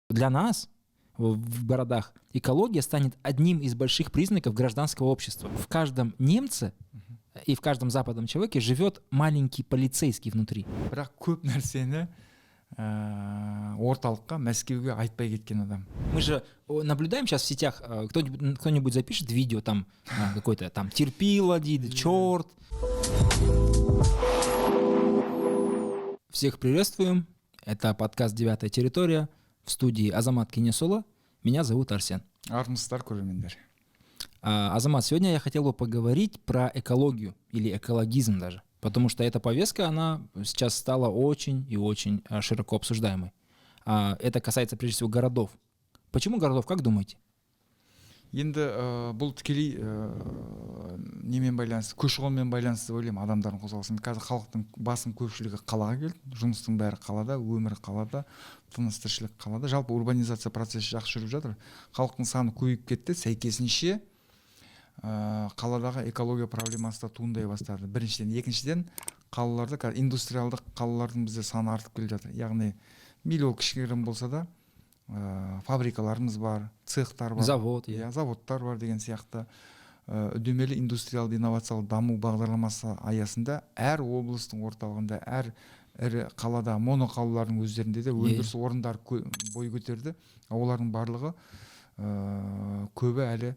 Для нас в городах экология станет одним из больших признаков гражданского общества. В каждом немце и в каждом западном человеке живет маленький полицейский внутри. Бірақ көп нәрсені орталыққа, Мәскеуге айтпай кеткен адам. Мы же наблюдаем сейчас в сетях, кто-нибудь запишет видео, там какой-то там терпила, черт. Всех приветствуем. Это подкаст «Девятая территория». В студии Азамат Кенесола. Меня зовут Арсен. Армысыздар көрермендер. Азамат, сегодня я хотел бы поговорить про экологию или экологизм даже, потому что эта повестка, она сейчас стала очень и очень широко обсуждаемой. Это касается прежде всего городов. Почему городов, как думаете? Енді бұл тікелей немен байланысты, көші-қонмен байланысты деп ойлаймын, адамдардың қозғалысы. Қазір халықтың басым көпшілігі қалаға келді, жұмыстың бәрі қалада, өмірі қалада, тыныс-тіршілік қалада. Жалпы урбанизация процесі жақсы жүріп жатыр. Халықтың саны көбейіп кетті, сәйкесінше қаладағы экология проблемасы да туындай бастады. Біріншіден, екіншіден, қалаларды, индустриалдық қалалардың бізде саны артып келе жатыр. Яғни мейлі ол кішігірім болса да, фабрикаларымыз бар, цехтар бар, заводтар бар деген сияқты үдемелі индустриалды инновациялық даму бағдарламасы аясында әр облыстың орталығында, әр ірі қалада, моноқалалардың өздерінде де өндіріс орындары бой көтерді. Олардың барлығы көбі әлі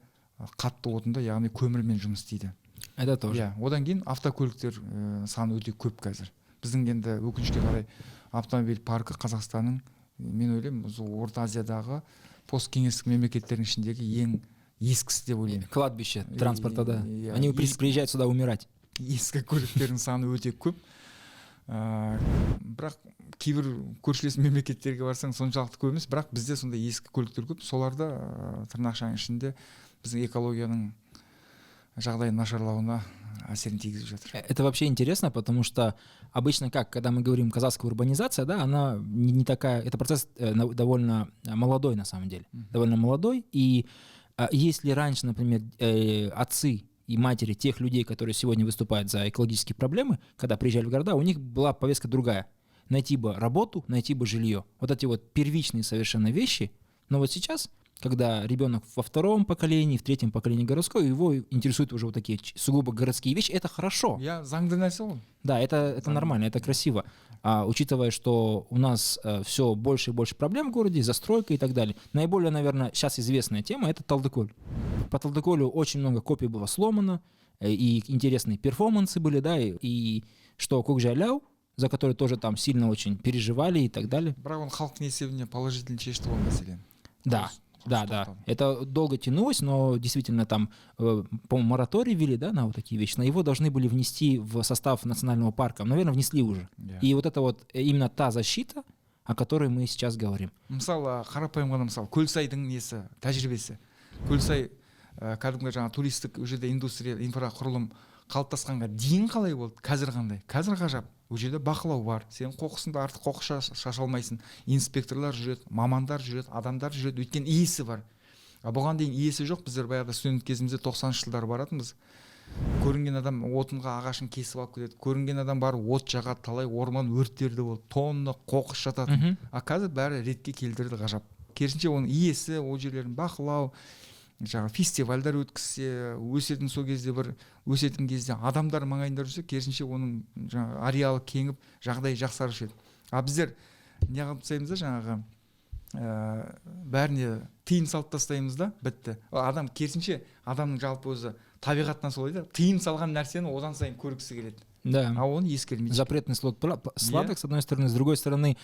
қатты отында, яғни көмірмен жұмыс істейді. Это тоже. Одан кейін автокөліктер саны өте көп қазір. Біздің енді өкінішке қарай автомобиль паркі Қазақстанның, мен ойлаймын, Орта Азиядағы посткеңестік мемлекеттердің ішіндегі ең ескісі деп ойлаймын. Кладбище транспорта, да. Они приезжают сюда умирать. Ескі көліктердің саны өте көп. Бірақ кейбір көршілес мемлекеттерге барсаң соншалықты көп емес, бірақ бізде сондай ескі көліктер көп. Соларда тырнақшаның ішінде біздің экологияның жағдайын нашарлауына әсерін тигізіп жатыр. Это вообще интересно, потому что обычно когда мы говорим казахская урбанизация, да, она не такая, это процесс довольно молодой на самом деле, довольно молодой. И если раньше, например, отцы и матери тех людей, которые сегодня выступают за экологические проблемы, когда приезжали в города, у них была повестка другая: найти бы работу, найти бы жилье. Вот эти вот первичные совершенно вещи. Но вот сейчас, когда ребенок во втором поколении, в третьем поколении городской, его интересуют уже вот такие сугубо городские вещи, это хорошо. Да, это нормально, это красиво. Учитывая, что у нас все больше и больше проблем в городе, застройка и так далее. Наиболее, наверное, сейчас известная тема — это Талдыколь. По Талдыколю очень много копий было сломано, и интересные перформансы были, да, и что Кокжайляу, за который тоже там сильно очень переживали и так далее. Бірақ халықтың есебіне положительно шешті ол мәселені. Да. Это долго тянулось, но действительно там, по-моему, мораторий ввели, да, на вот такие вещи. Но его должны были внести в состав национального парка. Наверное, внесли уже. И вот это вот именно та защита, о которой мы сейчас говорим. Мысалы, қарапайым ғана мысалы, Көлсайдың несі, тәжірибесі. Көлсай кәдімгі жаңа туристік жерде индустрия, инфрақұрылым қалыптасқанға дейін қалай болды, қазір қандай? Қазір ғажап. Ол жерде бақылау бар. Сен қоқысыңды артық қоқыс шаша алмайсың. Инспекторлар жүреді, мамандар жүреді, адамдар жүреді. Өйткені иесі бар. Бұған дейін иесі жоқ. Біздер баяғыда студент кезімізде 90-шы жылдары баратынбыз. Көрінген адам отынға ағашын кесіп алып кетеді. Көрінген адам бар от жағады, талай орман өрттерді болды. Тонны қоқыс жататын. Қазір бәрі ретке келтірді, ғажап. Керісінше оның иесі, ол жерлерін бақылау, жаңа фестивальдар өткізсе, өсетін сол кезде өсетін кезде адамдар маңайында жүрсе, керісінше оның жаңа ареалы кеңіп, жағдайы жақсарушы еді. Біздер не қылып тастаймыз да, жаңағы бәріне тыйым салып тастаймыз да, бітті. Адам керісінше адамның жалпы өзі табиғатынан солай да, тыйым салған нәрсені одан сайын көргісі келеді. Да. Оны ескермейді. Запретный сладок, с одной стороны, с другой стороны,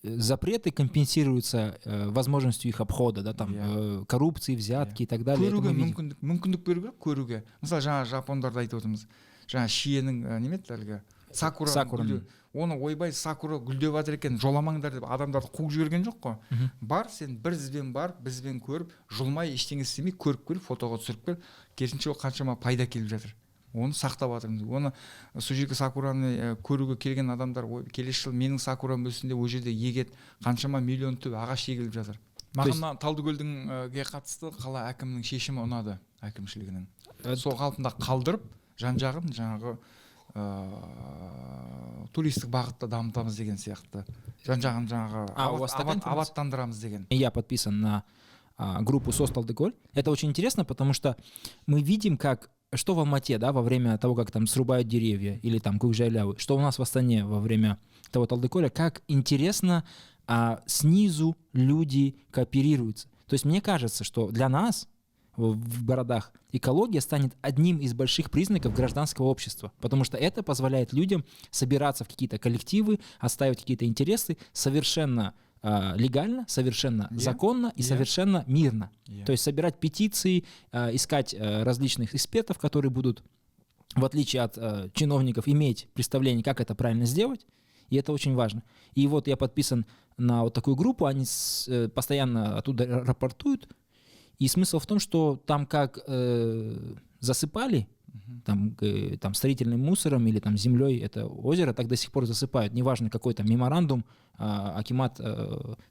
запреты компенсируются возможностью их обхода, да, там, коррупции, взятки и так далее. Көруге мүмкіндік беру керек, көруге. Мысалы, жаңа жапондарды айтып отырмыз. Жаңа шиенің немеді әлгі сакура гүлі. Оны ойбай сакура гүлдеп жатыр екен, жоламаңдар деп адамдарды қуып жіберген жоқ қой. Бар, сен бізбен бар, бізбен көріп, жұлмай ештеңе істемей, көріп кел, фотоға түсіріп кел. Керісінше ол қаншама пайда келіп жатыр. оны сақтап жатырмыз. Оны сол жерге сакураны көруге келген адамдар келесі жыл менің сакурам өссін деп ол жерде егет, қаншама миллион түп ағаш егіліп жатыр. Маған мына Талдыкөлдіңге қатысты қала әкімінің шешімі ұнады, әкімшілігінің. Сол қалпында қалдырып, жан-жағын жаңағы туристік бағытта дамытамыз деген сияқты. Жан-жағын жаңағы абаттандырамыз деген. Я подписан на группу СОС Талдыколь. Это очень интересно, потому что мы видим, что в Алмате, да, во время того, как там срубают деревья или там Кукжайлявы, что у нас в Астане во время того Талдыколя, как интересно снизу люди кооперируются. То есть мне кажется, что для нас в городах экология станет одним из больших признаков гражданского общества, потому что это позволяет людям собираться в какие-то коллективы, отстаивать какие-то интересы совершенно легально, совершенно законно и совершенно мирно. То есть собирать петиции, искать различных экспертов, которые будут, в отличие от чиновников, иметь представление, как это правильно сделать, и это очень важно. И вот я подписан на вот такую группу, они постоянно оттуда рапортуют, и смысл в том, что там как засыпали, там строительным мусором или там землей это озеро, так до сих пор засыпают. Неважно, какой там меморандум акимат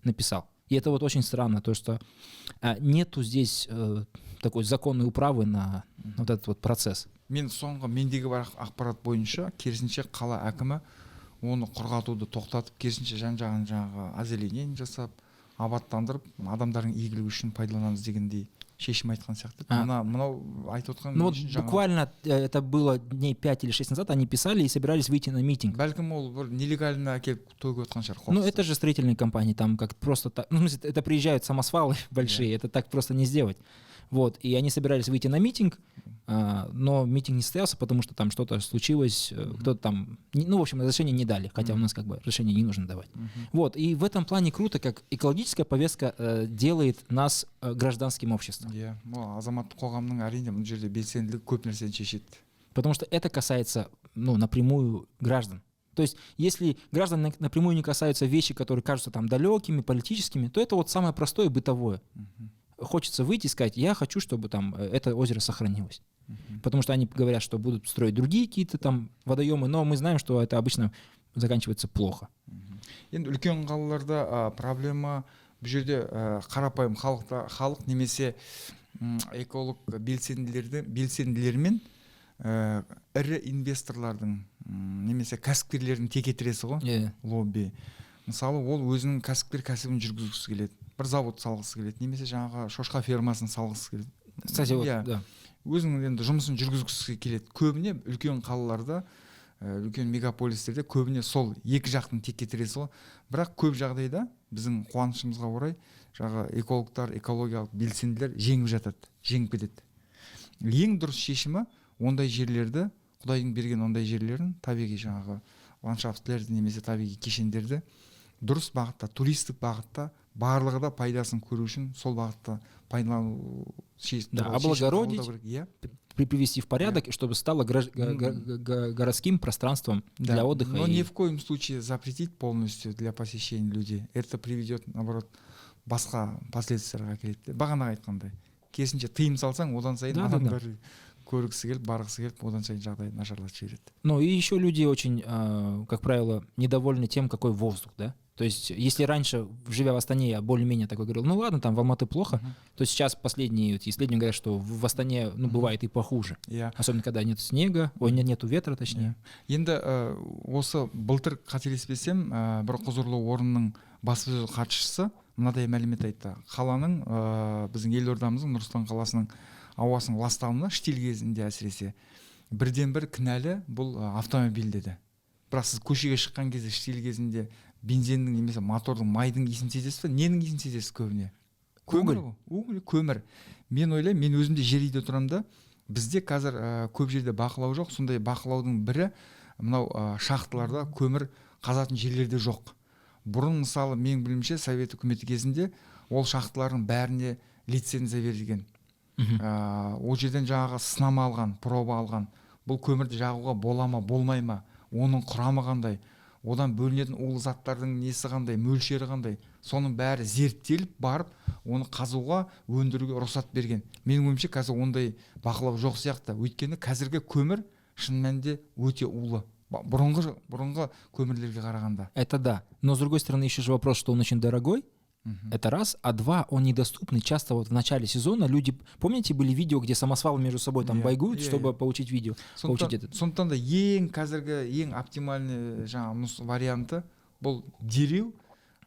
написал. И это вот очень странно, то что нету здесь такой законной управы на вот этот вот процесс. Мен соңғы мендегі бар ақпарат бойынша керісінше қала әкімі оны құрғатуды тоқтатып, керісінше жан-жағын жаңағы озеленение жасап, абаттандырып, адамдардың игілігі үшін пайдаланамыз дегендей шешім айтқан сияқты. Мынау айтып отқан. Ну вот буквально это было дней 5 или 6 назад, они писали и собирались выйти на митинг. Бәлкім ол бір нелегально әкеліп төгіп отқан шығар. Ну это же строительные компании, там как просто так, ну это приезжают самосвалы большие, это так просто не сделать. Вот, и они собирались выйти на митинг, но митинг не состоялся, потому что там что-то случилось, кто-то там, ну, в общем, разрешение не дали, хотя у нас как бы разрешение не нужно давать. Вот, и в этом плане круто, как экологическая повестка делает нас гражданским обществом. Азаматтық қоғамның әрине бұл жерде белсенділігі көп нәрсені шешеді. Потому что это касается, ну, напрямую граждан. То есть, если граждан напрямую не касаются вещи, которые кажутся там далекими, политическими, то это вот самое простое бытовое. Хочется выйти и сказать, я хочу, чтобы там это озеро сохранилось. Потому что они говорят, что будут строить другие какие-то там водоемы, но мы знаем, что это обычно заканчивается плохо. Енді үлкен қалаларда проблема бұл жерде қарапайым халық немесе эколог белсенділермен ірі инвесторлардың немесе кәсіпкерлердің текетіресі ғой, лобби. Мысалы, ол өзінің кәсібін жүргізгісі келеді. Бір завод салғысы келеді, немесе жаңағы шошқа фермасын салғысы келеді. Кстати, вот, да. Өзінің енді жұмысын жүргізгісі келеді. Көбіне үлкен қалаларда, үлкен мегаполистерде көбіне сол екі жақтың текетіресі ғой. Бірақ көп жағдайда біздің қуанышымызға орай жаңағы экологтар, экологиялық белсенділер жеңіп жатады, жеңіп кетеді. Ең дұрыс шешімі ондай жерлерді, Құдайдың берген ондай жерлерін, табиғи жаңағы ландшафттерді немесе табиғи кешендерді дұрыс бағытта, туристік бағытта, барлығы да пайдасын көру үшін сол бағытта пайдалану облагородить, привести в порядок, чтобы стало городским пространством для отдыха. Но ни в коем случае запретить полностью для посещения людей. Это приведет, наоборот, басқа последствияларға келеді. Бағана айтқандай. Керісінше тыйым салсаң, одан сайын адамдар көргісі келіп, барғысы келіп, одан сайын жағдай нашарлап жібереді. Ну и еще люди очень, как правило, недовольны тем, какой воздух, да? То есть, если раньше, живя в Астане, я более-менее такой говорил, ну ладно, там в Алматы плохо, то сейчас последние исследования говорят, что в Астане бывает и похуже. Особенно, когда нет снега, нету ветра, точнее. Енді осы былтыр қателеспесем, бір құзырлы орынның баспасөз хатшысы мынадай мәлімет айтты. Қаланың, біздің елордамыздың, Нұр Сұлтан қаласының ауасының ластауына штиль кезінде әсіресе бірден-бір кінәлі бұл автомобиль деді. Бірақ сіз көшеге шыққан кезде штиль кезінде бензиннің немесе мотордың майдың иісін сезесіз бе? Ненің иісін сезесіз көбіне? Көмір. Мен ойлаймын, мен өзімде жер үйде тұрамын да, бізде қазір көп жерде бақылау жоқ. Сондай бақылаудың бірі мынау шахталарда көмір қазатын жерлерде жоқ. Бұрын мысалы менің білуімше Совет үкіметі кезінде ол шахталардың бәріне лицензия берілген. Ол жерден жаңағы сынама алған, проба алған. Бұл көмірді жағуға бола ма, болмай ма? Оның құрамы қандай? Одан бөлінетін улы заттардың несі қандай, мөлшері қандай? Соның бәрі зерттеліп барып, оны қазуға өндіруге рұқсат берген. Менің ойымша қазір ондай бақылау жоқ сияқты. Өйткені қазіргі көмір шын мәнінде өте улы, бұрынғы көмірлерге қарағанда. Это да. Но с другой стороны еще же вопрос, что он очень дорогой. Это раз, а два, он недоступный. Часто вот в начале сезона люди, помните, были видео, где самосвалы между собой там байгуют, чтобы получить видео, получить этот. Сондықтан да ең қазіргі ең оптимальный жаңағы варианты бұл дереу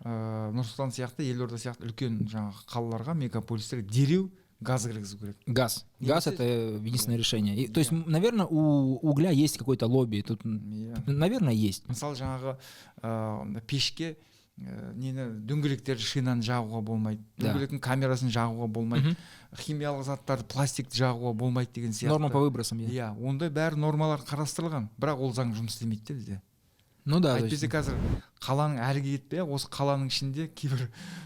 Нұр-Сұлтан сияқты, Елорда сияқты үлкен жаңағы қалаларға, мегаполистерге дереу газ кіргізу керек. Газ это единственное решение. И, то есть, наверное, у угля есть какой-то лобби. Тут, наверное, есть. Мысалы жаңағы пешке нені дөңгелектерді шинаны жағуға болмайды, дөңгелектің камерасын жағуға болмайды, химиялық заттарды, пластикті жағуға болмайды деген сияқты. Норма по выбросам. Иә, ондай бәрі нормалар қарастырылған, бірақ ол заң жұмыс істемейді бізде. Ну да. Әйтпесе қазір қаланың әріге кетпей, осы қаланың ішінде кейбір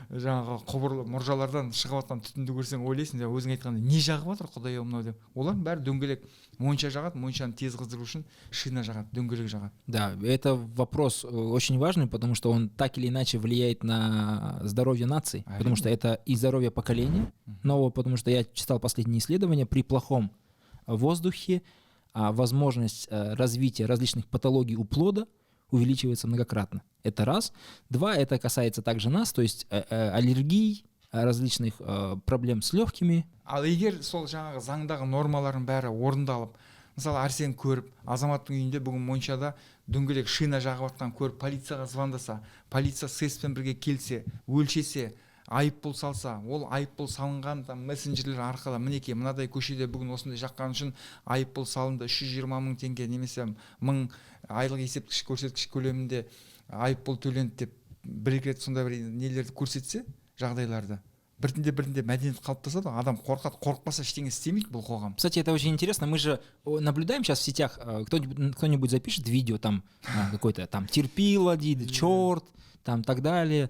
жаңағы құбырлы мұржалардан шығып жатқан түтінді көрсең ойлайсың, өзің айтқандай не жағып жатыр құдай мынау деп. Олар бәрі дөңгелек, монша жағады, моншаны тез қыздыру үшін шина жағады, дөңгелек жағады. Да, это вопрос очень важный, потому что он так или иначе влияет на здоровье нации, потому что это и здоровье поколения нового, потому что я читал последние исследования, при плохом воздухе возможность развития различных патологий у плода увеличивается многократно. Это раз. Два, это касается также нас, то есть аллергий, различных проблем с легкими. Ал егер сол жаңағы заңдағы нормалардың бәрі орындалып, мысалы Арсен көріп, азаматтың үйінде бүгін моншада дөңгелек шина жағып жатқан көріп, полицияға звондаса, полиция сэспен бірге келсе, өлшесе, айыппұл салса, ол айыппұл салынған мессенджерлер арқылы, мінекей мынадай көшеде бүгін осындай жаққан үшін айыппұл салынды, 320 мың теңге немесе 1000 айлық есептегіш көрсеткіш көлемінде айыппұл төленді деп бір-екі рет сондай бір нелерді көрсетсе, жағдайларды біртінде мәдениет қалыптасады, адам қорқады, қорықпаса ештеңе істемейді бұл қоғам. Кстати, это очень интересно, мы же наблюдаем сейчас в сетях, кто-нибудь запишет видео там какой-то там терпила дейді, черт, там так далее,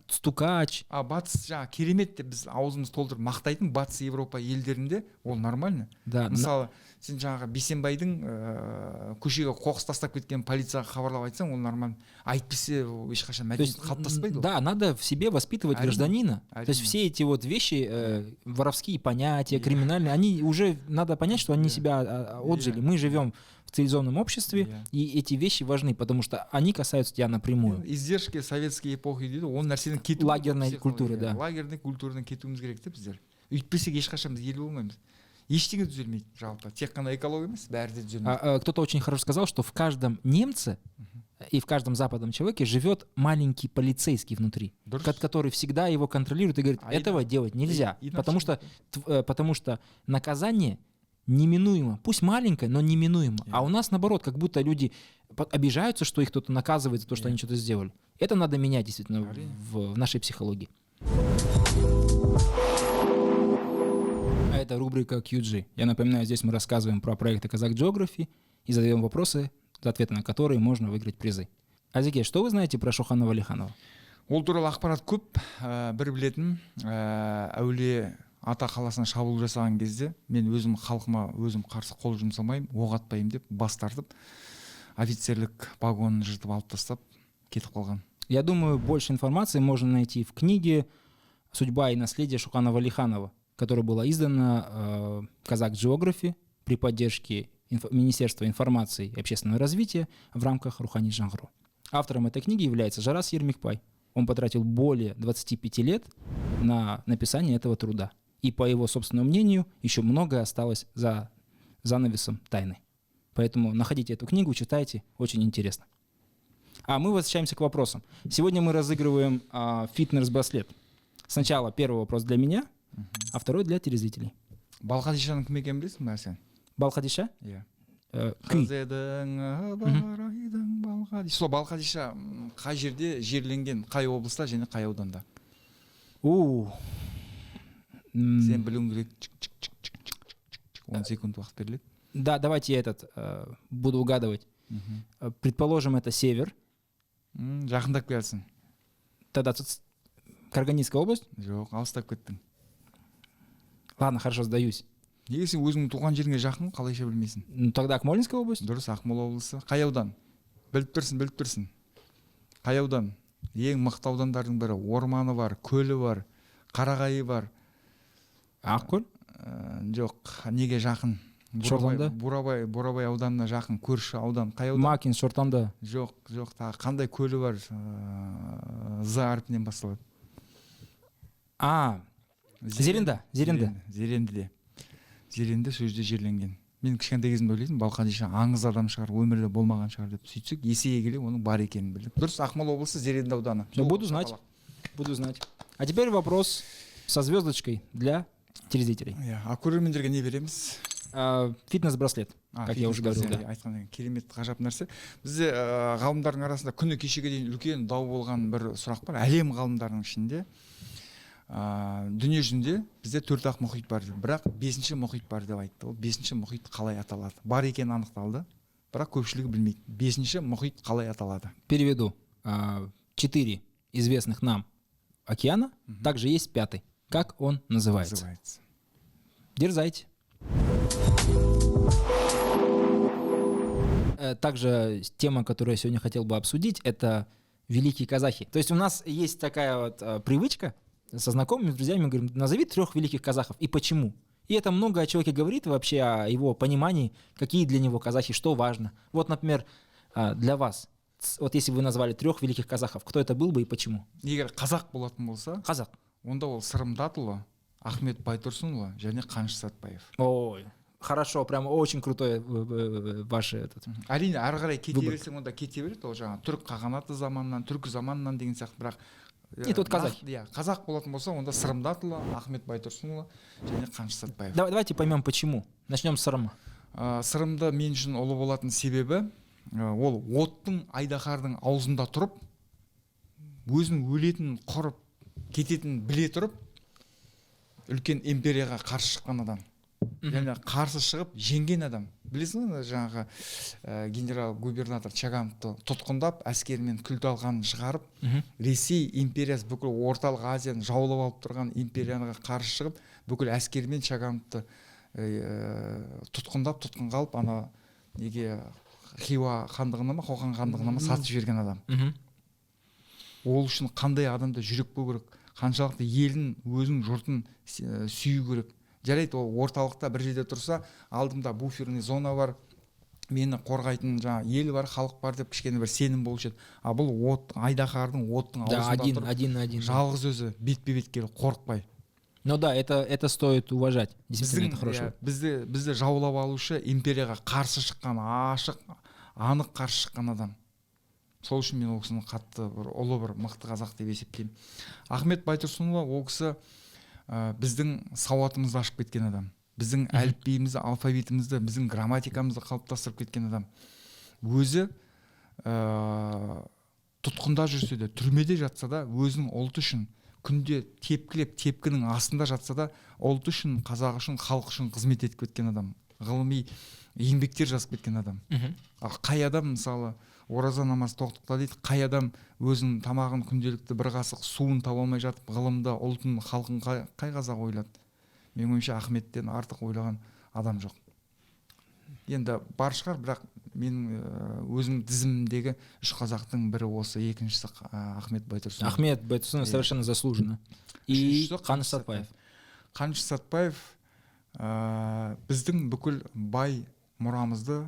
стукач. Батыс жаңа керемет деп біз аузымыз толтырып мақтайтын батыс Европа елдерінде ол нормально. Да. Мысалы, сен жаңағы Бейсенбайдың көшеге қоқыс тастап кеткен полицияға хабарлап айтсаң, ол нормально. Айтпесе ешқашан мәдениет қалыптаспайды. Да, надо в себе воспитывать гражданина. То есть все эти вот вещи, воровские понятия, криминальные, они уже надо понять, что они себя отжили. Мы живем в цивилизованном обществе, и эти вещи важны, потому что они касаются тебя напрямую. Издержки советские эпохи дейді, ол нәрседен кету. Лагерной культуры, да. Лагерной культурадан кетуіміз керек те біздер. Үйтпесек ешқашан біз ел болмаймыз. Ештеңе түзелмейді жалпы. Тек қана экология емес, бәрі де түзелмейді. Кто-то очень хорошо сказал, что в каждом немце и в каждом западном человеке живет маленький полицейский внутри, который всегда его контролирует и говорит, этого делать нельзя, потому что наказание неминуемо, пусть маленькое, но неминуемо. А у нас наоборот, как будто люди обижаются, что их кто-то наказывает за то, что они что-то сделали. Это надо менять действительно в нашей психологии. А это рубрика QG. Я напоминаю, здесь мы рассказываем про проекты Kazakh Geography и задаем вопросы, за ответы на которые можно выиграть призы. Азике, что вы знаете про Шохана Валиханова? Ол туралы ақпарат көп. Бір білетін, әулие Ата қаласына шабуыл жасаған кезде мен өзім халқыма өзім қарсы қол жұмсамаймын, оқ атпаймын деп бас тартып, офицерлік погонын жыртып алып тастап кетіп қалған. Я думаю, больше информации можно найти в книге «Судьба и наследие Шохана Валиханова», которая была издана Kazakh Geography при поддержке Министерства информации и общественного развития в рамках Рухани Жаңғыру. Автором этой книги является Жарас Ермекбай. Он потратил более 25 лет на написание этого труда. И по его собственному мнению, еще многое осталось за занавесом тайны. Поэтому находите эту книгу, читайте, очень интересно. А мы возвращаемся к вопросам. Сегодня мы разыгрываем фитнес-браслет. Сначала первый вопрос для меня, а второй для телезрителей. Балқадишаның кім екенін білесің бе, Арсен? Балқадиша? Иә. Сол Балқадиша қай жерде жерленген, қай облыста және қай ауданда? Сен білуің керек. 10 секунд уақыт беріледі. Да, давайте я буду угадывать. Предположим, это север. Жақындап келсің. Тогда тут Карганинская область? Жоқ, алыстап кеттің. Ладно, хорошо, сдаюсь. Неге сен өзіңнің туған жеріңе жақын, қалайша білмейсің? Ну, тогда Акмолинская область? Дұрыс, Ақмола облысы. Қай аудан? Біліп тұрсың. Қай аудан? Ең мықты аудандардың бірі. Орманы бар, көлі бар. Қарағайы бар. Ақкөл? Жоқ, неге жақын? Шортанды? Бурабай ауданына жақын, көрші аудан. Қай аудан? Макин, Шортанды. Жоқ, тағы қандай көлі бар? З әрпінен басталады. Зеренді. Зерендіде сол жерде жерленген. Мен кішкентай кезімде ойлайтын, Балқадиша аңыз адам шығар, өмірде болмаған шығар деп. Сөйтсек, есейе келе оның бар екенін білдік. Дұрыс, Ақмола облысы, Зеренді ауданы. Буду знать. А теперь вопрос со звездочкой для телезрителей. А көрермендерге не береміз? Фитнес-браслет, как я уже говорил. Айтқан керемет ғажап нәрсе. Бізде ғалымдардың арасында күні кешеге дейін үлкен дау болған бір сұрақ бар. Әлем ғалымдарының ішінде дүние жүзінде бізде 4 ақ мұхит бар, бірақ 5-ші мұхит бар деп айтты. Ол 5-ші мұхит қалай аталады? Бар екені анықталды, бірақ көпшілігі білмейді. 5-ші мұхит қалай аталады? Переведу. 4 известных нам океана, также есть 5-й. Как он называется? Дерзайте. Также тема, которую я сегодня хотел бы обсудить, это великие казахи. То есть у нас есть такая вот привычка со знакомыми, с друзьями, мы говорим, назови 3 великих казахов и почему. И это много о человеке говорит вообще, о его понимании, какие для него казахи, что важно. Вот, например, для вас, вот если вы назвали 3 великих казахов, кто это был бы и почему? Егер қазақ болатын болса, Казах. Онда ол Сырымдатұлы, Ахмет Байтұрсынұлы және Қаныш Сәтбаев. Ой, хорошо, прям очень крутой ваше этот. Әрине, ары қарай кете берсең, онда кете береді. Ол жаңа түрік қағанаты заманынан, түркі заманынан деген сияқты, бірақ Нет, вот казах. Қазақ болатын болса, онда Сырымдатұлы, Ахмет Байтұрсынұлы және Қаныш Сәтбаев. Давайте поймем почему. Начнем с Сырыма. Сырымды мен үшін ұлы болатын себебі, ол оттың, айдаһардың аузында тұрып, өзінің өлетінін құрып, кететінін біле тұрып, үлкен империяға қарсы шыққан адам. Және қарсы шығып жеңген адам. Білесің бе, жаңағы генерал-губернатор Чагановты тұтқындап, әскермен күл-талқанын шығарып, Ресей империясы бүкіл орталық Азияны жаулап алып тұрған империяға қарсы шығып, бүкіл әскермен Чагановты тұтқынға алып, ана неге Хиуа хандығына ма, Қоқан хандығына ма сатып жіберген адам. Ол үшін қандай адамда жүрек болу керек, қаншалықты елін, өзінің жұртын сүю керек. Жарайды, ол орталықта бір жерде тұрса, алдымда буферный зона бар, мені қорғайтын ел бар, халық бар деп кішкене бір сенім болушы еді. А бұл айдаһардың оттың аузында тұрып, жалғыз өзі бетпе-бет келіп қорықпай. Ну да, это стоит уважать. Действительно, это хорошо. Бізді жаулап алушы империяға қарсы шыққан, ашық, анық қарсы шыққан адам. Сол үшін мен ол кісіні қатты ұлы бір мықты қазақ деп есептеймін. Ахмет Байтұрсынұлы ол кісі біздің сауатымызды ашып кеткен адам. Біздің әліпбиімізді, алфавитімізді, біздің грамматикамызды қалыптастырып кеткен адам. Өзі тұтқында жүрсе де, түрмеде жатса да, өзінің ұлты үшін күнде тепкілеп, тепкінің астында жатса да, ұлты үшін, қазақ үшін, халық үшін қызмет етіп кеткен адам. Ғылыми еңбектер жазып кеткен адам. Ал қай адам, мысалы, ораза намаз тоқтықта дейді, қай адам өзінің тамағын, күнделікті бір қасық суын таба алмай жатып, ғылымда ұлтын, халқын қай қазақ ойлады? Мен ойымша Ахметтен артық ойлаған адам жоқ. Енді бар шығар, бірақ менің өзім тізімімдегі 3 қазақтың бірі осы, екіншісі Ахмет Байтұрсынов. Ахмет Байтұрсынов совершенно заслуженно. И Қаныш Сәтбаев. Қаныш Сәтбаев біздің бүкіл бай мұрамызды,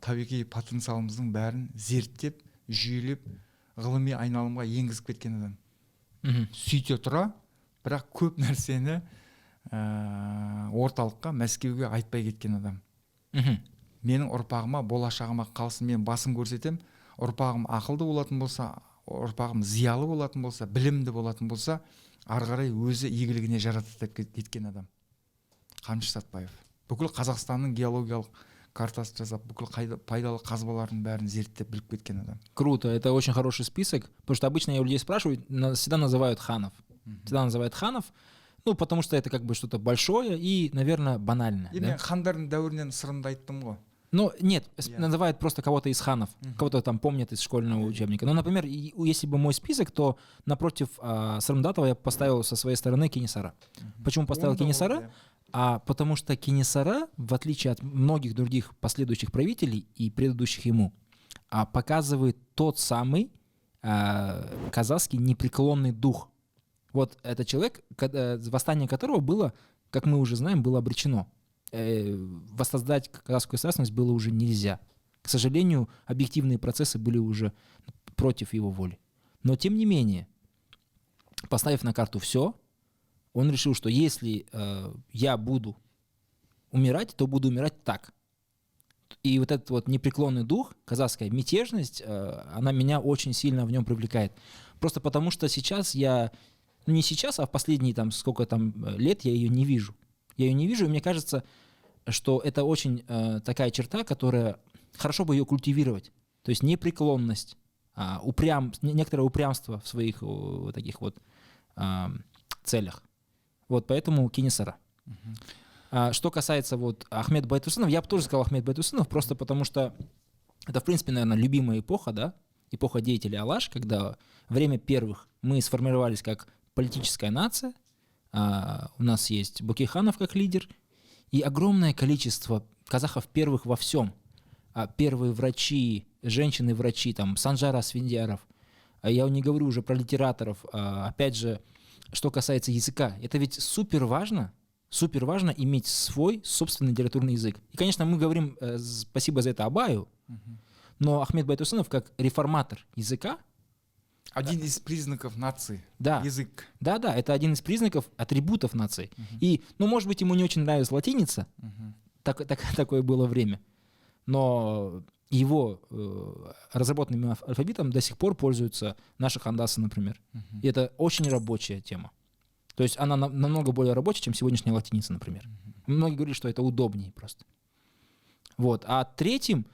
табиғи потенциалымыздың бәрін зерттеп, жүйелеп, ғылыми айналымға енгізіп кеткен адам. Сөйте тұра, бірақ көп нәрсені орталыққа, Мәскеуге айтпай кеткен адам. Менің ұрпағыма, болашағыма қалсын, мен басын көрсетем, ұрпағым ақылды болатын болса, ұрпағым зиялы болатын болса, білімді болатын болса, ары қарай өзі игілігіне жаратып кеткен адам. Қаныш Сәтбаев. Бүкіл Қазақстанның геологиялық картасы жасап, бүкіл пайдалы қазбалардың бәрін зерттеп біліп кеткен адам. Круто, это очень хороший список, потому что обычно я у людей спрашиваю, всегда называют ханов. Всегда называют ханов, ну, потому что это как бы что-то большое и, наверное, банальное. И мен хандардың дәуірінен сырымды айттым ғой. Ну, нет, называют просто кого-то из ханов, кого-то там помнят из школьного учебника. Ну, например, если бы мой список, то напротив Сырымдатова я поставил со своей стороны Кенесары. Почему поставил Кенесары? Потому что Кенесары, в отличие от многих других последующих правителей и предыдущих ему, показывает тот самый казахский непреклонный дух. Вот это человек, восстание которого было, как мы уже знаем, было обречено. Воссоздать казахскую государственность было уже нельзя. К сожалению, объективные процессы были уже против его воли. Но тем не менее, поставив на карту все, он решил, что если я буду умирать, то буду умирать так. И вот этот вот непреклонный дух, казахская мятежность, она меня очень сильно в нем привлекает. Просто потому что сейчас не сейчас, а в последние сколько лет я ее не вижу. Я ее не вижу, и мне кажется, что это очень такая черта, которая хорошо бы ее культивировать. То есть непреклонность, некоторое упрямство в своих таких вот целях. Вот поэтому Кенесары. Что касается Ахмед Байтурсынов, я бы тоже сказал Ахмед Байтурсынов, просто потому что это, в принципе, наверное, любимая эпоха, да, эпоха деятелей Алаш, когда время первых мы сформировались как политическая нация, у нас есть Бөкейханов как лидер, и огромное количество казахов первых во всем. Первые врачи, женщины-врачи, Санжар Асфендияров. Я не говорю уже про литераторов. Опять же, что касается языка, это ведь супер важно иметь свой собственный литературный язык. И, конечно, мы говорим спасибо за это Абаю, но Ахмед Байтурсынов как реформатор языка, один из признаков нации. Да. Язык. Да, это один из признаков, атрибутов нации. И, может быть, ему не очень нравилась латиница, такое было время, но его разработанным алфавитом до сих пор пользуются наши хандасы, например. И это очень рабочая тема. То есть она намного более рабочая, чем сегодняшняя латиница, например. Многие говорят, что это удобнее просто. Вот. А третьим,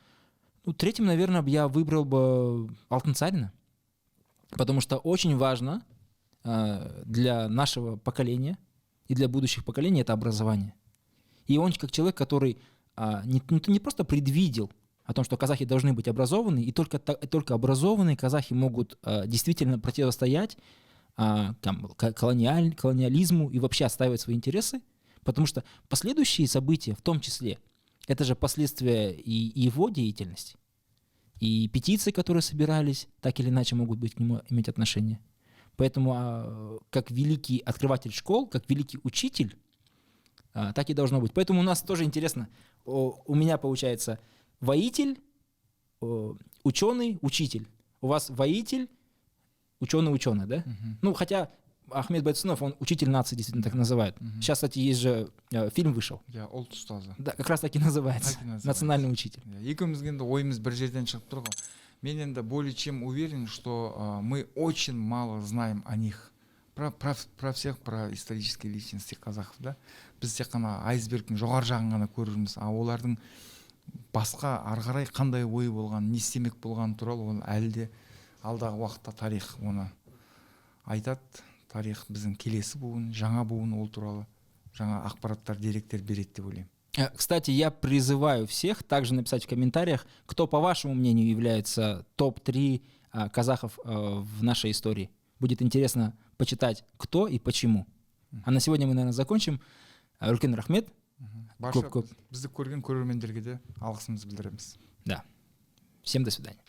наверное, я выбрал бы Алтынсарина. Потому что очень важно для нашего поколения и для будущих поколений это образование. И он как человек, который не просто предвидел о том, что казахи должны быть образованы, и только образованные казахи могут действительно противостоять колониализму и вообще отстаивать свои интересы, потому что последующие события, в том числе, это же последствия и его деятельности. И петиции, которые собирались, так или иначе могут к нему иметь отношение. Поэтому как великий открыватель школ, как великий учитель, так и должно быть. Поэтому у нас тоже интересно. У меня получается воитель, ученый, учитель. У вас воитель, ученый, да? Хотя Ахмед Байтурсынов, он учитель нации, действительно так называют. Сейчас, кстати, есть же фильм вышел. Ұлт ұстазы. Да, как раз таки называется. Национальный учитель. Екеумізге енді ойымыз бір жерден шығып тұр ғой. Мен енді более чем уверен, что мы очень мало знаем о них. Про всех, про исторические личности казахов, да? Біз тек қана айсбергтің жоғар жағын ғана көрірміз. Олардың басқа ары қарай қандай ойы болған, не істемек болғаны туралы оны әлі де алдағы уақытта тарих оны айтады. Тарих біздің келесі буын, жаңа буын ол туралы жаңа ақпараттар, деректер береді деп ойлаймын. Кстати, я призываю всех также написать в комментариях, кто, по вашему мнению, является топ-3 казахов в нашей истории. Будет интересно почитать, кто и почему. А на сегодня мы, наверное, закончим. Үлкен рахмет. Барша бізді көрген көрермендерге де алғысымызды білдіреміз. Да. Всем до свидания.